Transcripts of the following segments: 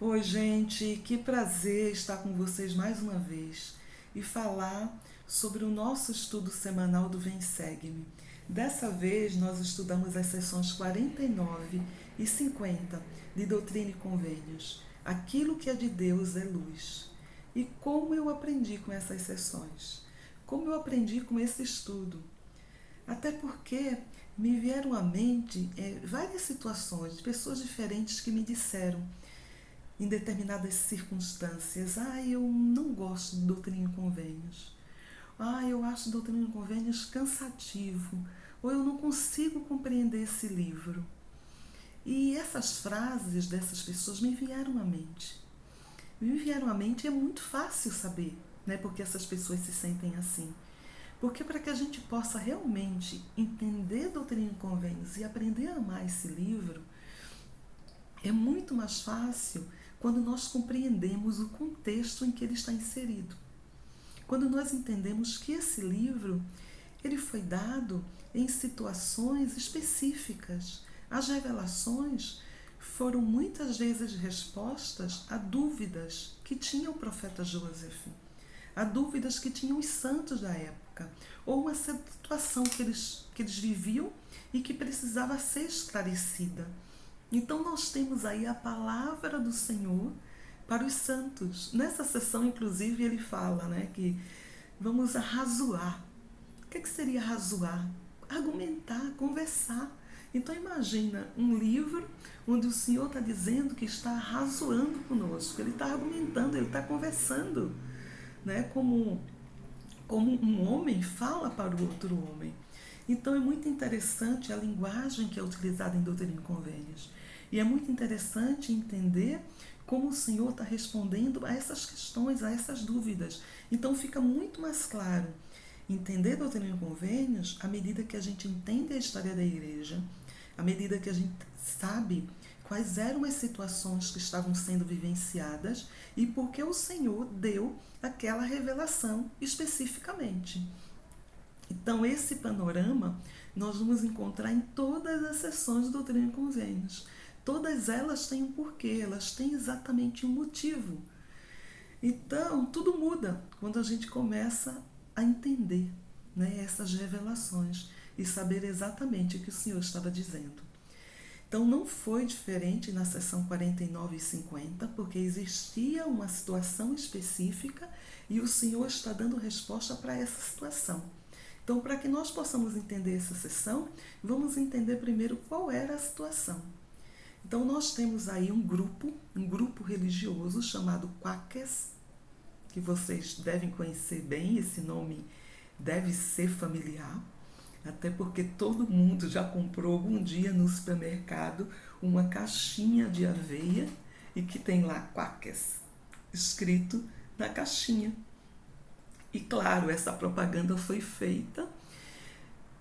Oi, gente, que prazer estar com vocês mais uma vez e falar sobre o nosso estudo semanal do Vem Segue-me. Dessa vez, nós estudamos as sessões 49 e 50 de Doutrina e Convênios. Aquilo que é de Deus é luz. E como eu aprendi com essas sessões? Como eu aprendi com esse estudo? Até porque me vieram à mente várias situações de pessoas diferentes que me disseram em determinadas circunstâncias: eu não gosto de doutrina e convênios. Eu acho doutrina e convênios cansativo. Ou eu não consigo compreender esse livro. E essas frases dessas pessoas me vieram à mente. Me vieram à mente e é muito fácil saber, né, porque essas pessoas se sentem assim. Porque para que a gente possa realmente entender doutrina e convênios e aprender a amar esse livro, é muito mais fácil quando nós compreendemos o contexto em que ele está inserido. Quando nós entendemos que esse livro ele foi dado em situações específicas. As revelações foram muitas vezes respostas a dúvidas que tinha o profeta Joseph, a dúvidas que tinham os santos da época, ou uma situação que eles viviam e que precisava ser esclarecida. Então nós temos aí a palavra do Senhor para os santos. Nessa sessão, inclusive, ele fala, né, que vamos arrazoar. O que seria arrazoar? Argumentar, conversar. Então imagina um livro onde o Senhor está dizendo que está arrazoando conosco. Ele está argumentando, ele está conversando, né, como um homem fala para o outro homem. Então é muito interessante a linguagem que é utilizada em Doutrina e Convênios. E é muito interessante entender como o Senhor está respondendo a essas questões, a essas dúvidas. Então fica muito mais claro entender Doutrina e Convênios à medida que a gente entende a história da igreja, à medida que a gente sabe quais eram as situações que estavam sendo vivenciadas e por que o Senhor deu aquela revelação especificamente. Então, esse panorama nós vamos encontrar em todas as sessões de Doutrina e Convênios. Todas elas têm um porquê, elas têm exatamente um motivo. Então, tudo muda quando a gente começa a entender, né, essas revelações e saber exatamente o que o Senhor estava dizendo. Então, não foi diferente na sessão 49 e 50, porque existia uma situação específica e o Senhor está dando resposta para essa situação. Então, para que nós possamos entender essa sessão, vamos entender primeiro qual era a situação. Então, nós temos aí um grupo religioso chamado Quakers, que vocês devem conhecer bem, esse nome deve ser familiar, até porque todo mundo já comprou algum dia no supermercado uma caixinha de aveia e que tem lá Quakers escrito na caixinha. E claro, essa propaganda foi feita.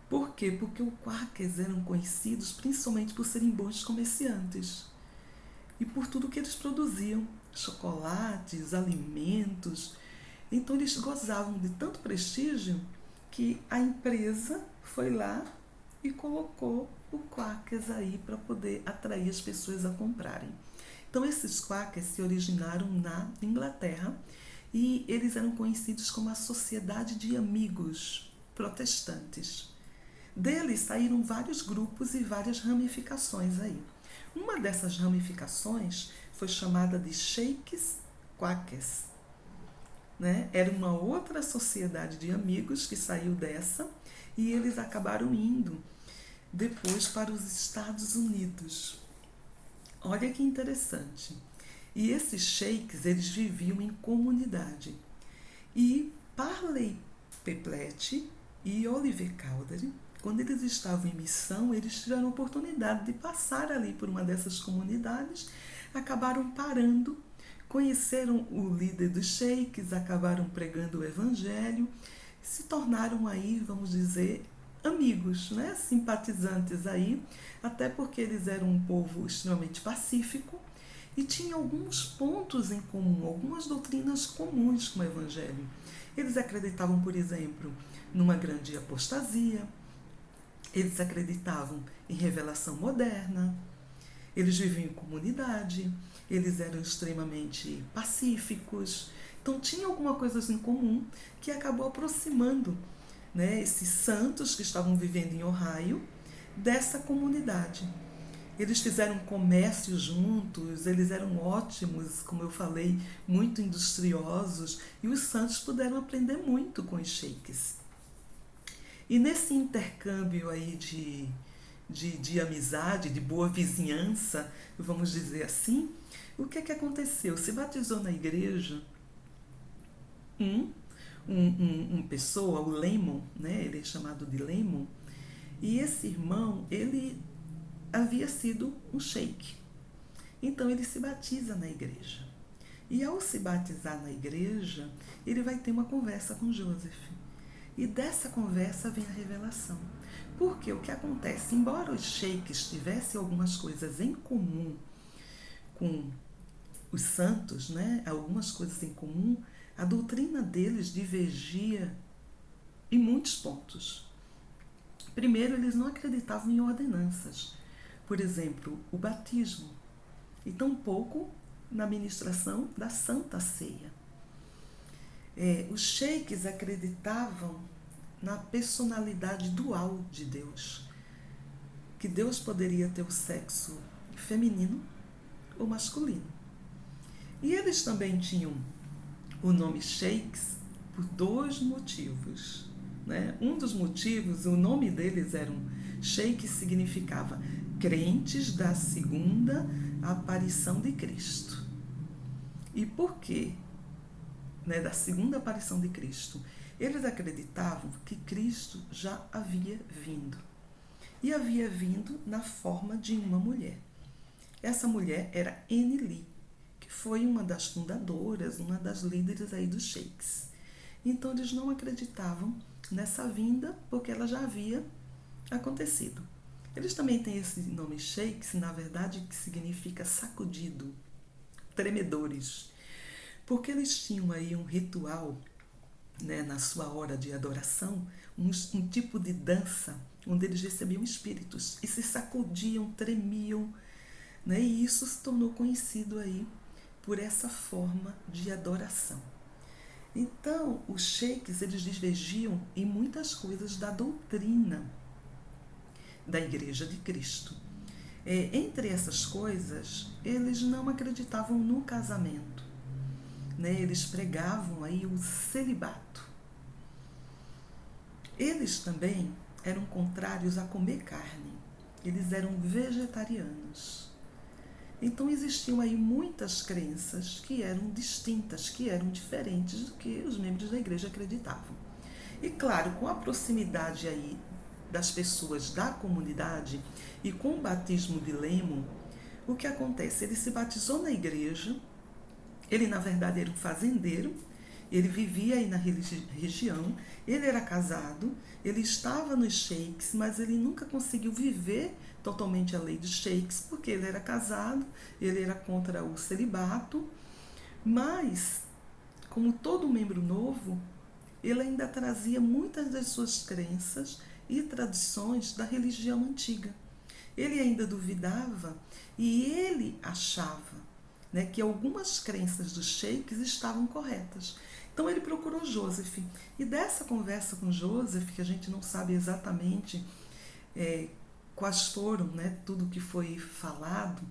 Por quê? Porque os Quakers eram conhecidos principalmente por serem bons comerciantes e por tudo que eles produziam, chocolates, alimentos. Então eles gozavam de tanto prestígio que a empresa foi lá e colocou o Quakers aí para poder atrair as pessoas a comprarem. Então esses Quakers se originaram na Inglaterra e eles eram conhecidos como a Sociedade de Amigos Protestantes. Deles saíram vários grupos e várias ramificações aí. Uma dessas ramificações foi chamada de Shakes Quakers, né? Era uma outra sociedade de amigos que saiu dessa e eles acabaram indo depois para os Estados Unidos. Olha que interessante. E esses sheiks, eles viviam em comunidade. E Parley Peplet e Oliver Cowdery, quando eles estavam em missão, eles tiveram a oportunidade de passar ali por uma dessas comunidades, acabaram parando, conheceram o líder dos sheiks, acabaram pregando o evangelho, se tornaram aí, vamos dizer, amigos, né? Simpatizantes aí, até porque eles eram um povo extremamente pacífico e tinham alguns pontos em comum, algumas doutrinas comuns com o evangelho. Eles acreditavam, por exemplo, numa grande apostasia, eles acreditavam em revelação moderna, Eles viviam em comunidade, eles eram extremamente pacíficos. Então tinha alguma coisa em comum que acabou aproximando, né, esses santos que estavam vivendo em Ohio dessa comunidade. Eles fizeram comércio juntos, eles eram ótimos, como eu falei, muito industriosos, e os santos puderam aprender muito com os sheiks. E nesse intercâmbio aí de amizade, de boa vizinhança, vamos dizer assim, o que é que aconteceu? Se batizou na igreja um pessoa, o Lemon, né? Ele é chamado de Lemon, e esse irmão, ele havia sido um sheik. Então ele se batiza na igreja. E ao se batizar na igreja, ele vai ter uma conversa com Joseph. E dessa conversa vem a revelação. Porque o que acontece? Embora os sheiks tivessem algumas coisas em comum com os santos, né? Algumas coisas em comum, a doutrina deles divergia em muitos pontos. Primeiro, eles não acreditavam em ordenanças. Por exemplo, o batismo. E tampouco na ministração da Santa Ceia. Os sheiks acreditavam na personalidade dual de Deus, que Deus poderia ter o sexo feminino ou masculino. E eles também tinham o nome sheiks por dois motivos. Né? Um dos motivos, o nome deles era sheik, significava crentes da segunda aparição de Cristo. E por quê? Né, da segunda aparição de Cristo. Eles acreditavam que Cristo já havia vindo. E havia vindo na forma de uma mulher. Essa mulher era Enli, que foi uma das fundadoras, uma das líderes aí dos sheiks. Então eles não acreditavam nessa vinda porque ela já havia acontecido. Eles também têm esse nome sheiks, na verdade, que significa sacudido, tremedores. Porque eles tinham aí um ritual, né, na sua hora de adoração, um tipo de dança, onde eles recebiam espíritos e se sacudiam, tremiam, né, e isso se tornou conhecido aí por essa forma de adoração. Então, os sheiks, eles divergiam em muitas coisas da doutrina da Igreja de Cristo. Entre essas coisas, eles não acreditavam no casamento. Né, eles pregavam aí o celibato. Eles também eram contrários a comer carne. Eles eram vegetarianos. Então existiam aí muitas crenças que eram distintas, que eram diferentes do que os membros da igreja acreditavam. E claro, com a proximidade aí das pessoas da comunidade e com o batismo de Lemon, o que acontece? Ele se batizou na igreja. Ele, na verdade, era um fazendeiro, ele vivia aí na região, ele era casado, ele estava nos sheiks, mas ele nunca conseguiu viver totalmente a lei dos sheiks, porque ele era casado, ele era contra o celibato, mas, como todo membro novo, ele ainda trazia muitas das suas crenças e tradições da religião antiga. Ele ainda duvidava e ele achava, né, que algumas crenças dos sheiks estavam corretas. Então ele procurou Joseph. E dessa conversa com Joseph, que a gente não sabe exatamente quais foram, né, tudo que foi falado,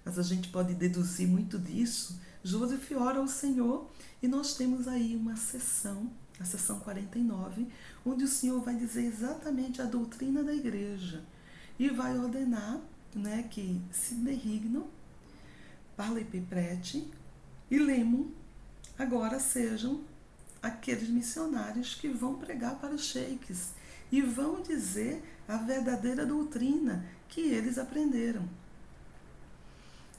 mas a gente pode deduzir muito disso, Joseph ora ao Senhor e nós temos aí uma sessão, a sessão 49, onde o Senhor vai dizer exatamente a doutrina da igreja e vai ordenar, né, que Sidney Rigdon, Parley P. Pratt e Lemon agora sejam aqueles missionários que vão pregar para os sheiks e vão dizer a verdadeira doutrina que eles aprenderam.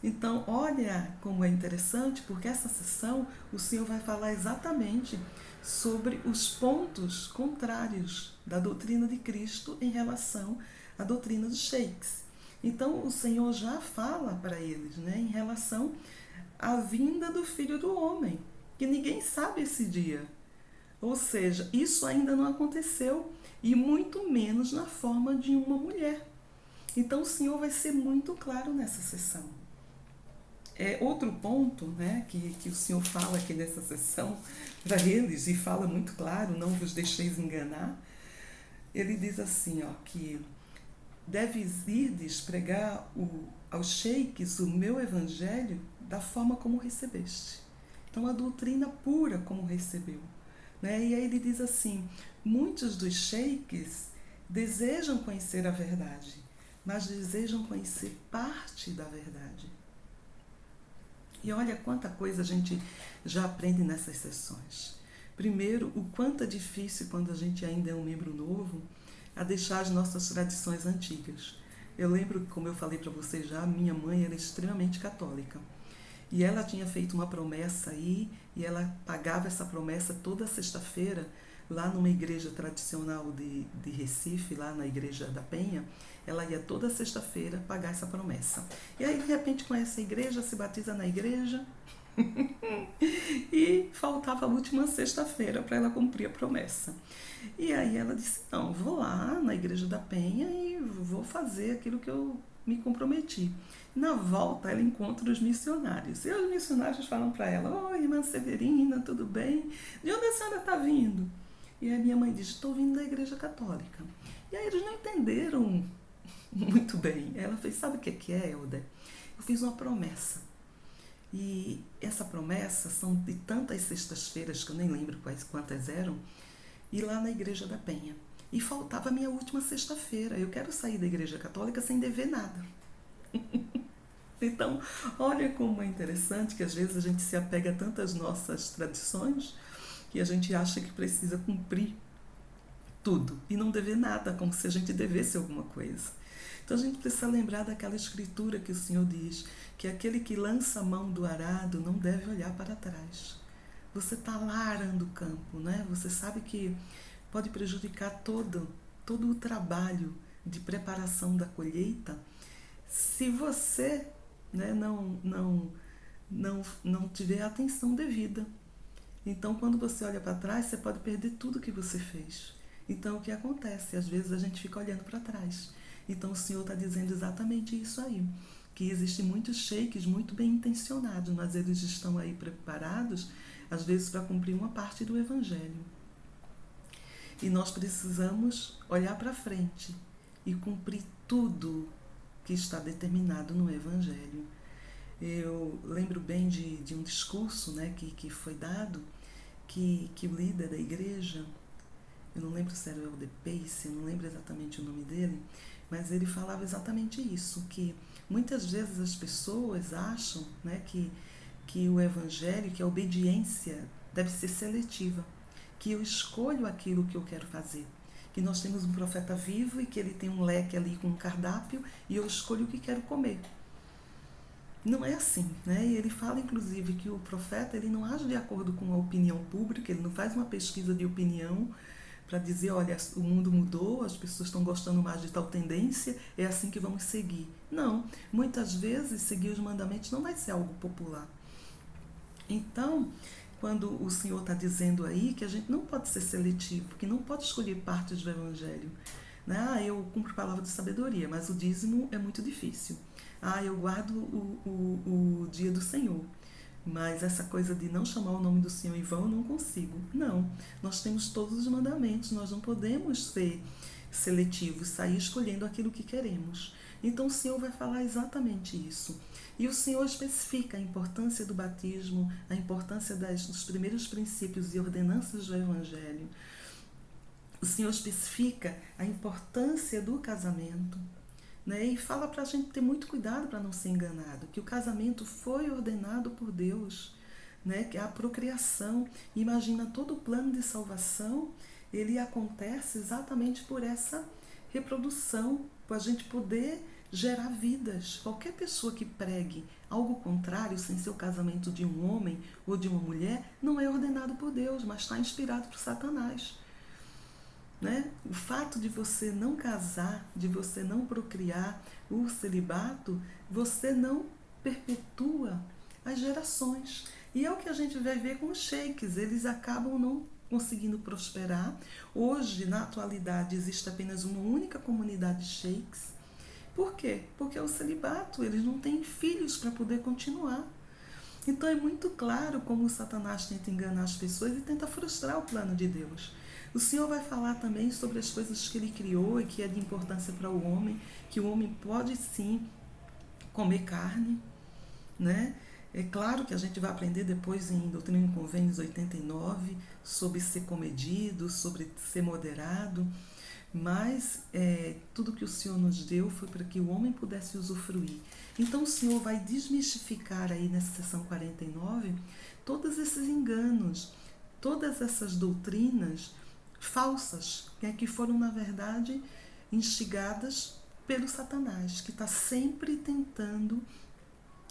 Então, olha como é interessante, porque essa sessão o Senhor vai falar exatamente sobre os pontos contrários da doutrina de Cristo em relação à doutrina dos sheiks. Então, o Senhor já fala para eles, né, em relação à vinda do Filho do Homem, que ninguém sabe esse dia. Ou seja, isso ainda não aconteceu, e muito menos na forma de uma mulher. Então o Senhor vai ser muito claro nessa sessão. Outro ponto, né, que o Senhor fala aqui nessa sessão para eles, e fala muito claro, não vos deixeis enganar, ele diz assim, ó, que deves irdes pregar aos sheiks o meu evangelho da forma como recebeste. Então, a doutrina pura como recebeu. Né? E aí ele diz assim, muitos dos sheiks desejam conhecer a verdade, mas desejam conhecer parte da verdade. E olha quanta coisa a gente já aprende nessas sessões. Primeiro, o quanto é difícil quando a gente ainda é um membro novo a deixar as nossas tradições antigas. Eu lembro, como eu falei para vocês já, minha mãe era extremamente católica. E ela tinha feito uma promessa aí, e ela pagava essa promessa toda sexta-feira, lá numa igreja tradicional de Recife, lá na Igreja da Penha. Ela ia toda sexta-feira pagar essa promessa. E aí, de repente, conhece a igreja, se batiza na igreja, e faltava a última sexta-feira para ela cumprir a promessa. E aí ela disse, não, vou lá na Igreja da Penha e vou fazer aquilo que eu me comprometi. Na volta, ela encontra os missionários. E os missionários falam para ela, oi, irmã Severina, tudo bem? De onde a senhora está vindo? E a minha mãe diz, estou vindo da Igreja Católica. E aí eles não entenderam muito bem. Ela fez, sabe o que é, Helder? Eu fiz uma promessa. E essa promessa são de tantas sextas-feiras, que eu nem lembro quantas eram, e lá na Igreja da Penha. E faltava a minha última sexta-feira. Eu quero sair da Igreja Católica sem dever nada. Então, olha como é interessante que às vezes a gente se apega a tantas nossas tradições que a gente acha que precisa cumprir tudo e não dever nada, como se a gente devesse alguma coisa. Então a gente precisa lembrar daquela escritura que o Senhor diz, que aquele que lança a mão do arado não deve olhar para trás. Você está lá arando o campo, né? Você sabe que pode prejudicar todo o trabalho de preparação da colheita se você, né, não tiver a atenção devida. Então, quando você olha para trás, você pode perder tudo que você fez. Então, o que acontece? Às vezes a gente fica olhando para trás. Então, o Senhor está dizendo exatamente isso aí, que existem muitos sheiks muito bem intencionados, mas eles estão aí preparados, às vezes, para cumprir uma parte do Evangelho. E nós precisamos olhar para frente e cumprir tudo que está determinado no Evangelho. Eu lembro bem de um discurso, né, que foi dado, que o líder da igreja, eu não lembro se era o Elder Pace, eu não lembro exatamente o nome dele, mas ele falava exatamente isso, que muitas vezes as pessoas acham, né, que o Evangelho, que a obediência deve ser seletiva, que eu escolho aquilo que eu quero fazer, que nós temos um profeta vivo e que ele tem um leque ali com um cardápio e eu escolho o que quero comer. Não é assim, né? E ele fala, inclusive, que o profeta ele não age de acordo com a opinião pública, ele não faz uma pesquisa de opinião para dizer, olha, o mundo mudou, as pessoas estão gostando mais de tal tendência, é assim que vamos seguir. Não, muitas vezes seguir os mandamentos não vai ser algo popular. Então, quando o Senhor está dizendo aí que a gente não pode ser seletivo, que não pode escolher partes do Evangelho. Né? Eu cumpro a palavra de sabedoria, mas o dízimo é muito difícil. Eu guardo o dia do Senhor, mas essa coisa de não chamar o nome do Senhor em vão, eu não consigo. Não, nós temos todos os mandamentos, nós não podemos ser seletivos, sair escolhendo aquilo que queremos. Então o Senhor vai falar exatamente isso. E o Senhor especifica a importância do batismo, a importância dos primeiros princípios e ordenanças do Evangelho. O Senhor especifica a importância do casamento, né? E fala para a gente ter muito cuidado para não ser enganado, que o casamento foi ordenado por Deus, né? Que a procriação, imagina todo o plano de salvação, ele acontece exatamente por essa reprodução, para a gente poder gerar vidas. Qualquer pessoa que pregue algo contrário, sem ser o casamento de um homem ou de uma mulher, não é ordenado por Deus, mas está inspirado por Satanás. Né? O fato de você não casar, de você não procriar, o celibato, você não perpetua as gerações. E é o que a gente vai ver com os sheiks, eles acabam não conseguindo prosperar. Hoje, na atualidade, existe apenas uma única comunidade de sheiks, Por quê? Porque é o celibato, eles não têm filhos para poder continuar. Então é muito claro como o Satanás tenta enganar as pessoas e tenta frustrar o plano de Deus. O Senhor vai falar também sobre as coisas que Ele criou e que é de importância para o homem, que o homem pode sim comer carne, né? É claro que a gente vai aprender depois em Doutrina e Convênios 89 sobre ser comedido, sobre ser moderado, mas tudo que o Senhor nos deu foi para que o homem pudesse usufruir. Então o Senhor vai desmistificar aí nessa sessão 49 todos esses enganos, todas essas doutrinas falsas, que foram, na verdade, instigadas pelo Satanás, que está sempre tentando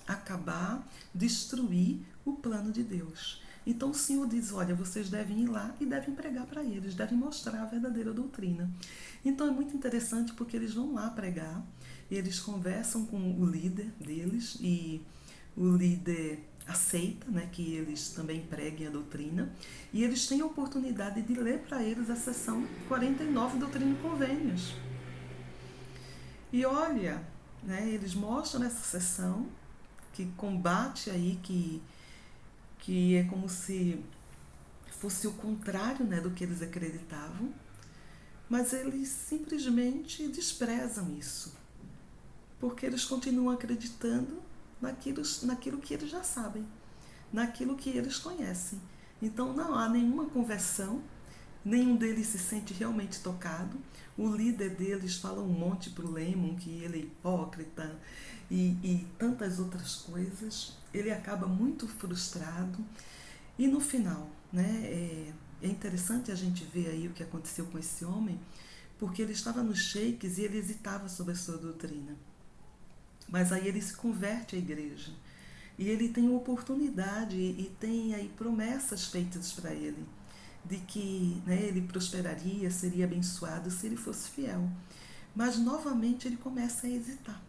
acabar, destruir o plano de Deus. Então o Senhor diz, olha, vocês devem ir lá e devem pregar para eles, devem mostrar a verdadeira doutrina. Então é muito interessante porque eles vão lá pregar, e eles conversam com o líder deles, e o líder aceita, né, que eles também preguem a doutrina, e eles têm a oportunidade de ler para eles a sessão 49 Doutrina e Convênios. E olha, né, eles mostram nessa sessão que combate aí, que é como se fosse o contrário, né, do que eles acreditavam, mas eles simplesmente desprezam isso, porque eles continuam acreditando naquilo que eles já sabem, naquilo que eles conhecem. Então não há nenhuma conversão, nenhum deles se sente realmente tocado. O líder deles fala um monte para o Lemon, que ele é hipócrita e tantas outras coisas. Ele acaba muito frustrado. E no final, né, é interessante a gente ver aí o que aconteceu com esse homem, porque ele estava nos shakes e ele hesitava sobre a sua doutrina. Mas aí ele se converte à igreja. E ele tem oportunidade e tem aí promessas feitas para ele, de que, né, ele prosperaria, seria abençoado se ele fosse fiel. Mas novamente ele começa a hesitar.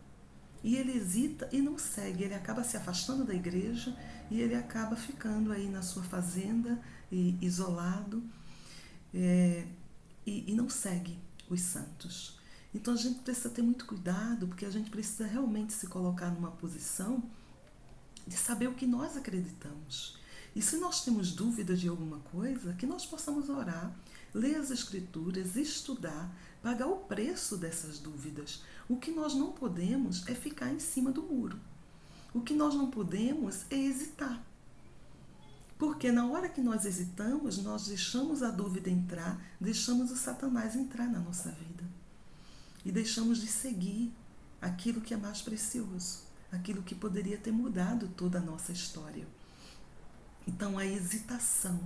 E ele hesita e não segue, ele acaba se afastando da igreja e ele acaba ficando aí na sua fazenda, isolado, e não segue os santos. Então a gente precisa ter muito cuidado, porque a gente precisa realmente se colocar numa posição de saber o que nós acreditamos. E se nós temos dúvida de alguma coisa, que nós possamos orar, ler as Escrituras, estudar, pagar o preço dessas dúvidas. O que nós não podemos é ficar em cima do muro. O que nós não podemos é hesitar. Porque na hora que nós hesitamos, nós deixamos a dúvida entrar, deixamos o Satanás entrar na nossa vida. E deixamos de seguir aquilo que é mais precioso, aquilo que poderia ter mudado toda a nossa história. Então a hesitação,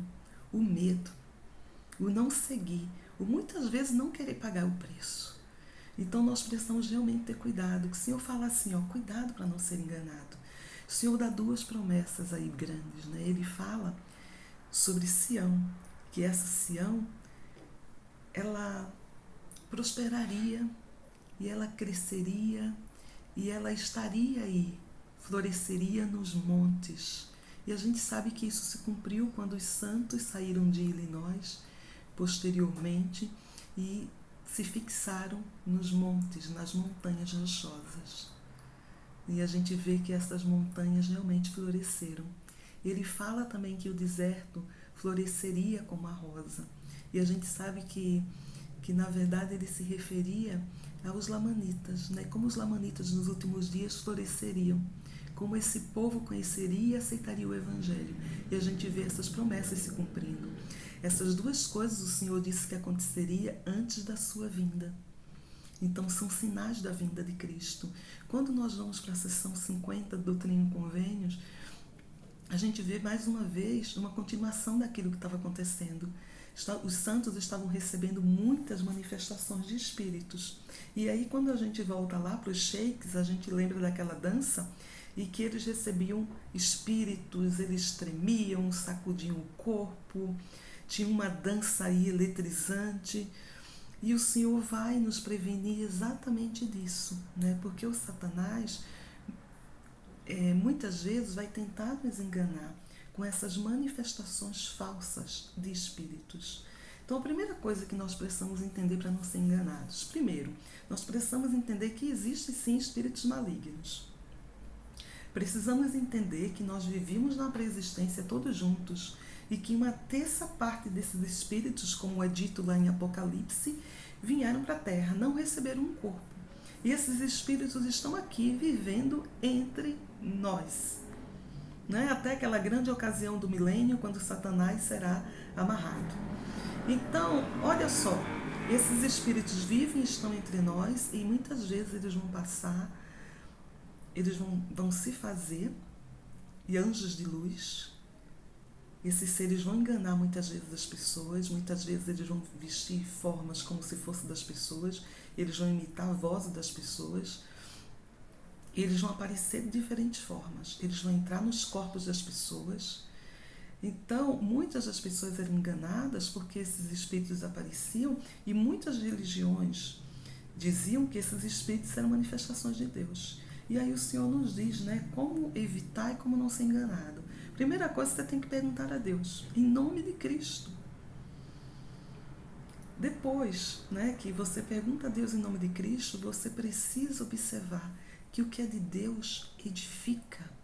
o medo, o não seguir, o muitas vezes não querer pagar o preço. Então nós precisamos realmente ter cuidado. O Senhor fala assim, ó, cuidado para não ser enganado. O Senhor dá duas promessas aí grandes, né? Ele fala sobre Sião, que essa Sião, ela prosperaria e ela cresceria e ela estaria aí, floresceria nos montes. E a gente sabe que isso se cumpriu quando os santos saíram de Illinois, posteriormente, e se fixaram nos montes, nas montanhas rochosas. E a gente vê que essas montanhas realmente floresceram. Ele fala também que o deserto floresceria como a rosa. E a gente sabe que na verdade ele se referia aos lamanitas, né? Como os lamanitas nos últimos dias floresceriam, como esse povo conheceria e aceitaria o Evangelho. E a gente vê essas promessas se cumprindo. Essas duas coisas o Senhor disse que aconteceria antes da sua vinda. Então são sinais da vinda de Cristo. Quando nós vamos para a sessão 50 do Doutrina e Convênios, a gente vê mais uma vez uma continuação daquilo que estava acontecendo. Os santos estavam recebendo muitas manifestações de espíritos. E aí quando a gente volta lá para os shakes, a gente lembra daquela dança e que eles recebiam espíritos, eles tremiam, sacudiam o corpo, tinha uma dança aí eletrizante. E o Senhor vai nos prevenir exatamente disso, né? Porque o Satanás muitas vezes vai tentar nos enganar com essas manifestações falsas de espíritos. Então, a primeira coisa que nós precisamos entender para não ser enganados. Primeiro, nós precisamos entender que existem sim espíritos malignos. Precisamos entender que nós vivíamos na pré-existência todos juntos e que uma terça parte desses espíritos, como é dito lá em Apocalipse, vieram para a Terra, não receberam um corpo. E esses espíritos estão aqui vivendo entre nós. Né? Até aquela grande ocasião do milênio, quando Satanás será amarrado. Então, olha só, esses espíritos vivem, estão entre nós e muitas vezes eles vão passar, eles vão se fazer e anjos de luz. Esses seres vão enganar muitas vezes as pessoas, muitas vezes eles vão vestir formas como se fosse das pessoas, eles vão imitar a voz das pessoas, eles vão aparecer de diferentes formas, eles vão entrar nos corpos das pessoas. Então, muitas das pessoas eram enganadas porque esses espíritos apareciam e muitas religiões diziam que esses espíritos eram manifestações de Deus. E aí o Senhor nos diz, né, como evitar e como não ser enganado. Primeira coisa, você tem que perguntar a Deus, em nome de Cristo. Depois, né, que você pergunta a Deus em nome de Cristo, você precisa observar que o que é de Deus edifica.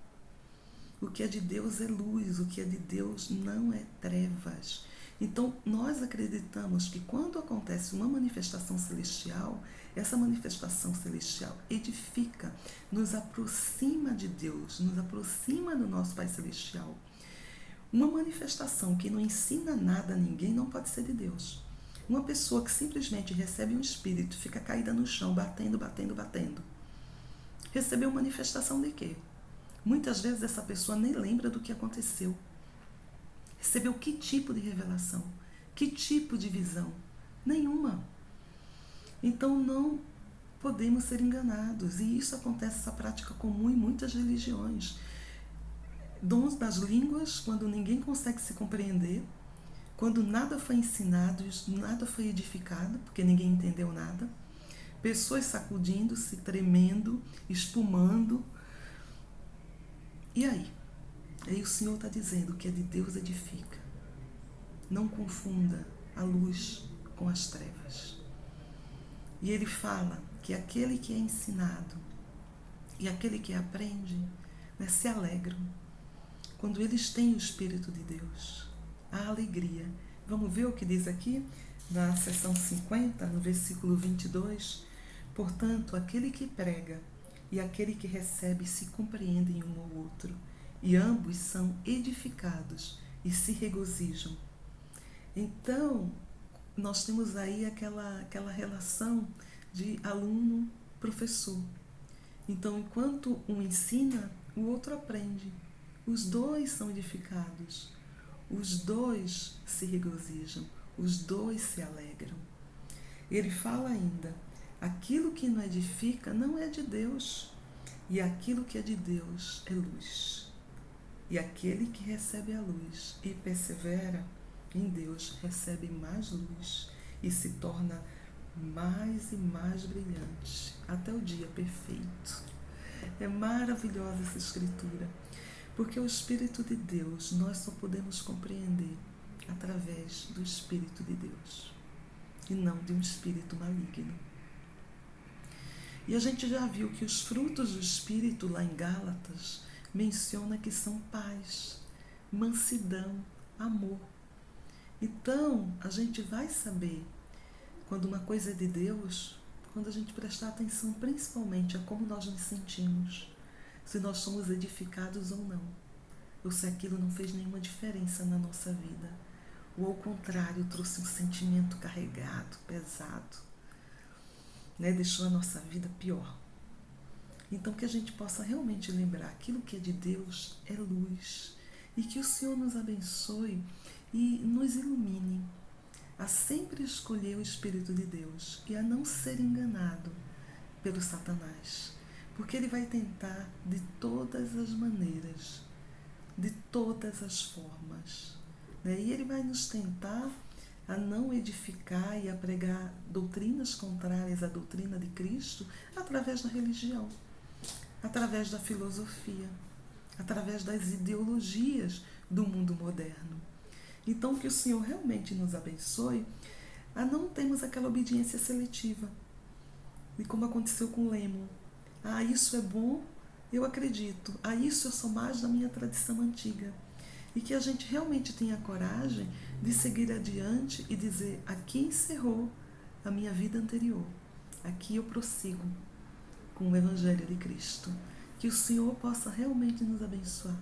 O que é de Deus é luz, o que é de Deus não é trevas. Então, nós acreditamos que quando acontece uma manifestação celestial, essa manifestação celestial edifica, nos aproxima de Deus, nos aproxima do nosso Pai Celestial. Uma manifestação que não ensina nada a ninguém não pode ser de Deus. Uma pessoa que simplesmente recebe um espírito, fica caída no chão, batendo, recebeu manifestação de quê? Muitas vezes essa pessoa nem lembra do que aconteceu. Recebeu que tipo de revelação? Que tipo de visão? Nenhuma. Então não podemos ser enganados. E isso acontece, essa prática comum em muitas religiões. Dons das línguas, quando ninguém consegue se compreender, quando nada foi ensinado, nada foi edificado, porque ninguém entendeu nada. Pessoas sacudindo-se, tremendo, espumando. E aí? Aí o Senhor está dizendo que é de Deus edifica. Não confunda a luz com as trevas. E ele fala que aquele que é ensinado e aquele que aprende, né, se alegram. Quando eles têm o Espírito de Deus, a alegria. Vamos ver o que diz aqui na seção 50, no versículo 22. Portanto, aquele que prega e aquele que recebe se compreendem um ao outro, e ambos são edificados e se regozijam. Então, nós temos aí aquela relação de aluno-professor. Então, enquanto um ensina, o outro aprende. Os dois são edificados, os dois se regozijam, os dois se alegram. Ele fala ainda, aquilo que não edifica não é de Deus, e aquilo que é de Deus é luz. E aquele que recebe a luz e persevera em Deus recebe mais luz e se torna mais e mais brilhante, até o dia perfeito. É maravilhosa essa escritura, porque o Espírito de Deus nós só podemos compreender através do Espírito de Deus e não de um espírito maligno. E a gente já viu que os frutos do Espírito lá em Gálatas menciona que são paz, mansidão, amor. Então, a gente vai saber quando uma coisa é de Deus, quando a gente prestar atenção principalmente a como nós nos sentimos, se nós somos edificados ou não, ou se aquilo não fez nenhuma diferença na nossa vida, ou ao contrário, trouxe um sentimento carregado, pesado, né? Deixou a nossa vida pior. Então, que a gente possa realmente lembrar aquilo que é de Deus é luz, e que o Senhor nos abençoe e nos ilumine a sempre escolher o Espírito de Deus e a não ser enganado pelo Satanás, porque ele vai tentar de todas as maneiras, de todas as formas, né? E ele vai nos tentar a não edificar e a pregar doutrinas contrárias à doutrina de Cristo através da religião, através da filosofia, através das ideologias do mundo moderno. Então, que o Senhor realmente nos abençoe a não termos aquela obediência seletiva. E como aconteceu com Lemo. Ah, isso é bom, eu acredito. Ah, isso eu sou mais da minha tradição antiga. E que a gente realmente tenha coragem de seguir adiante e dizer, aqui encerrou a minha vida anterior. Aqui eu prossigo com o Evangelho de Cristo. Que o Senhor possa realmente nos abençoar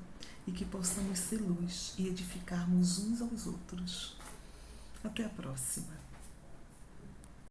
e que possamos ser luz e edificarmos uns aos outros. Até a próxima.